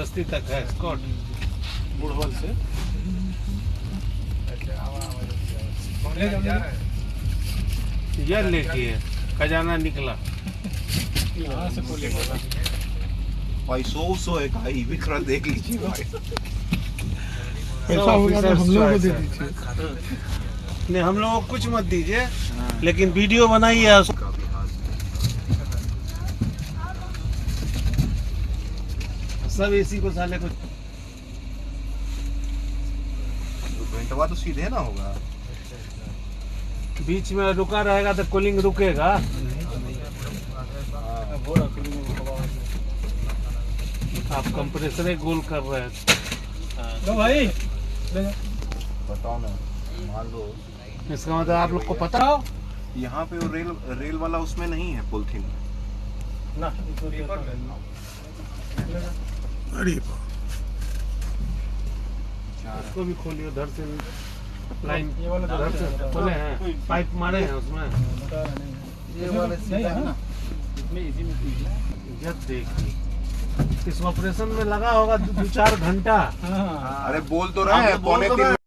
बस्ती तक है स्कॉट बुढ़वल से। यह लेके है खजाना निकला यहाँ से खोले भाई 100 है भाई विक्रम देख लीजिए भाई। पैसा होगा तो हम लोग को दे दीजिए। नहीं हम लोगों को कुछ मत दीजिए लेकिन वीडियो बनाइए। सब एसी को साले को घंटवा तो सीधे ना होगा, बीच में रुका रहेगा तो कूलिंग रुकेगा। आप कंप्रेसर गोल कर रहे हैं तो भाई बताओ ना, मान लो इसका मतलब आप लोग को पता हो यहाँ पे वो रेल वाला उसमें नहीं है पॉलिथीन ना। अरे इसको भी खोलिए उधर से लाइन उधर से खोले हैं पाइप मारे हैं उसमें। ये वाले सीधा है ना, जब देखिए इस ऑपरेशन में लगा होगा 2-4 घंटा। अरे बोल तो रहे हैं 3:15